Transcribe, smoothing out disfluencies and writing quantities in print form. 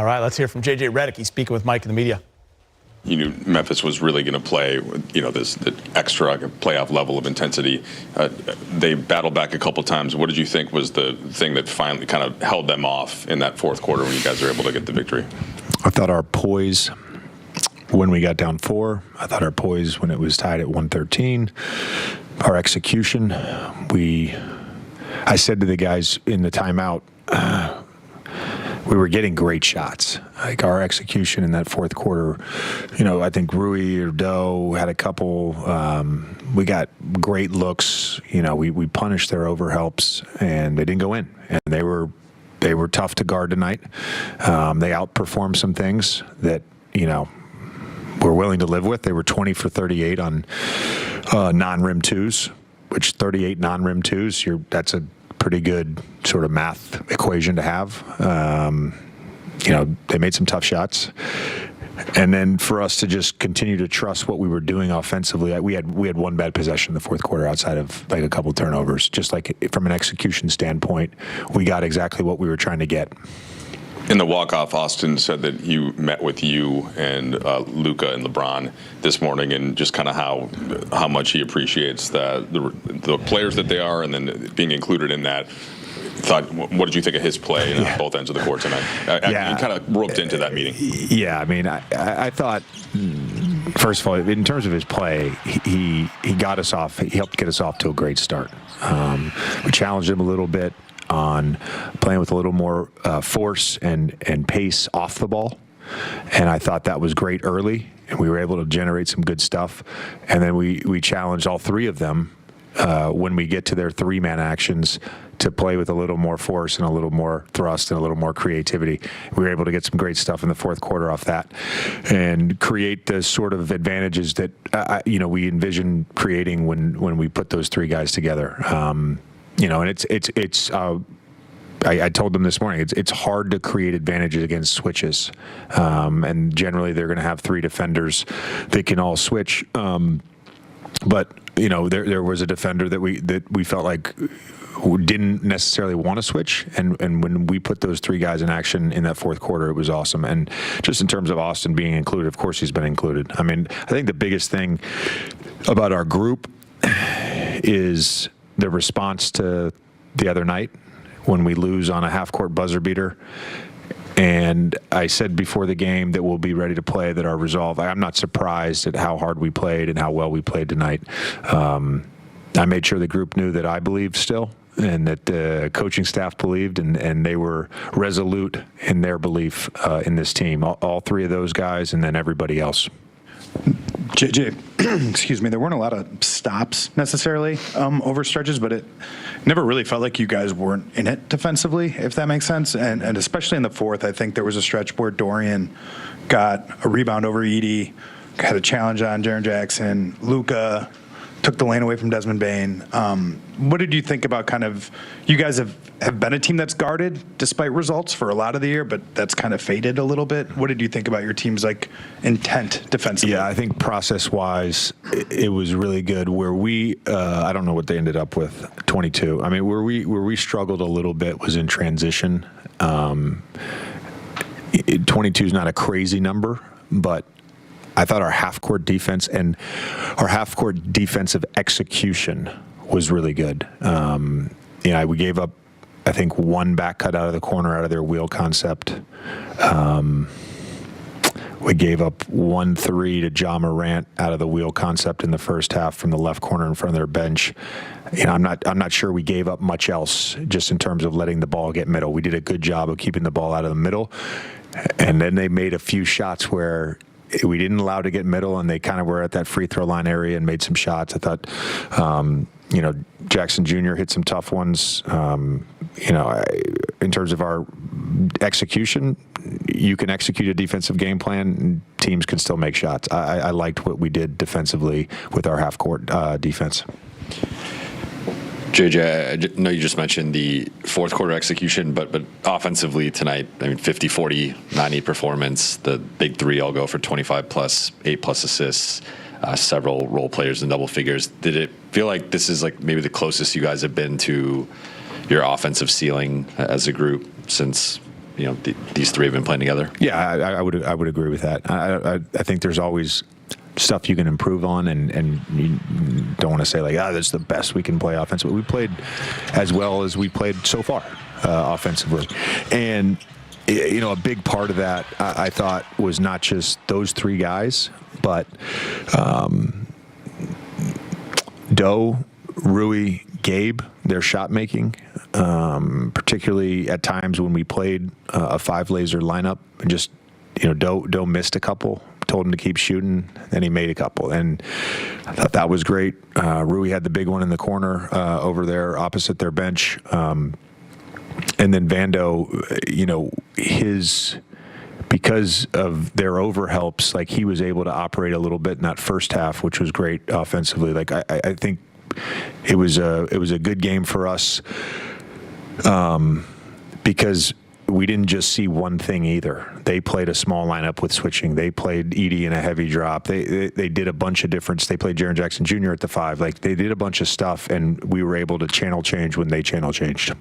All right, let's hear from J.J. Redick. He's speaking with Mike in the media. You knew Memphis was really going to play, this extra playoff level of intensity. They battled back a couple times. What did you think was the thing that finally kind of held them off in that fourth quarter when you guys were able to get the victory? I thought our poise when we got down 4. I thought our poise when it was tied at 113. Our execution. I said to the guys in the timeout, we were getting great shots. Like our execution in that fourth quarter, I think Rui or Doe had a couple. We got great looks. We punished their overhelps, and they didn't go in. And they were tough to guard tonight. They outperformed some things that we're willing to live with. They were 20 for 38 on non-rim twos, which 38 non-rim twos. That's a pretty good sort of math equation to have. They made some tough shots. And then for us to just continue to trust what we were doing offensively, we had one bad possession in the fourth quarter outside of like a couple turnovers. Just like from an execution standpoint, we got exactly what we were trying to get. In the walk-off, Austin said that he met with you and Luka and LeBron this morning, and just kind of how much he appreciates the players that they are, and then being included in that. What did you think of his play on both ends of the court tonight? You kind of roped into that meeting. Yeah, I mean, I thought, first of all, in terms of his play, he got us off. He helped get us off to a great start. We challenged him a little bit on playing with a little more force and pace off the ball. And I thought that was great early, and we were able to generate some good stuff. And then we challenged all three of them when we get to their 3-man actions to play with a little more force and a little more thrust and a little more creativity. We were able to get some great stuff in the fourth quarter off that and create the sort of advantages that we envision creating when we put those 3 guys together. And it's I told them this morning, it's hard to create advantages against switches. And generally they're going to have 3 defenders that can all switch. But there was a defender that we felt like didn't necessarily want to switch, and when we put those 3 guys in action in that fourth quarter, it was awesome. And just in terms of Austin being included, of course he's been included. I mean, I think the biggest thing about our group is the response to the other night when we lose on a half-court buzzer beater. And I said before the game that we'll be ready to play, that our resolve, I'm not surprised at how hard we played and how well we played tonight. I made sure the group knew that I believed still, and that the coaching staff believed, and they were resolute in their belief in this team. All 3 of those guys, and then everybody else. JJ, excuse me, there weren't a lot of stops necessarily over stretches, but it never really felt like you guys weren't in it defensively, if that makes sense. And especially in the fourth, I think there was a stretch where Dorian got a rebound over Edey, had a challenge on Jaren Jackson, Luka took the lane away from Desmond Bane. What did you think about you guys have been a team that's guarded despite results for a lot of the year, but that's kind of faded a little bit. What did you think about your team's intent defensively? Yeah, I think process-wise, it was really good. Where we, I don't know what they ended up with, 22. I mean, where we struggled a little bit was in transition. 22 is not a crazy number, but I thought our half-court defense and our half-court defensive execution was really good. We gave up, I think, 1 back cut out of the corner out of their wheel concept. We gave up 1 3 to Ja Morant out of the wheel concept in the first half from the left corner in front of their bench. I'm not sure we gave up much else just in terms of letting the ball get middle. We did a good job of keeping the ball out of the middle, and then they made a few shots where we didn't allow to get middle, and they kind of were at that free throw line area and made some shots. I thought, Jackson Jr. hit some tough ones. In terms of our execution, you can execute a defensive game plan, and teams can still make shots. I liked what we did defensively with our half-court defense. JJ, I know you just mentioned the fourth quarter execution, but offensively tonight, 50-40, 90 performance. The big 3 all go for 25 plus, 8 plus assists, several role players in double figures. Did it feel like this is maybe the closest you guys have been to your offensive ceiling as a group since these three have been playing together? Yeah, I would agree with that. I think there's always stuff you can improve on, and you don't want to say like, that's the best we can play offensively. We played as well as we played so far offensively, and a big part of that I thought was not just those three guys, but Doe, Rui, Gabe, their shot making, particularly at times when we played a 5-laser lineup, and just Doe missed a couple, told him to keep shooting, then he made a couple, and I thought that was great. Rui had the big one in the corner over there opposite their bench, and then Vando, because of their overhelps, like he was able to operate a little bit in that first half, which was great offensively. Like I think it was a good game for us because we didn't just see one thing either. They played a small lineup with switching. They played Edie in a heavy drop. They did a bunch of different. They played Jaren Jackson Jr. at the 5. Like they did a bunch of stuff, and we were able to channel change when they channel changed.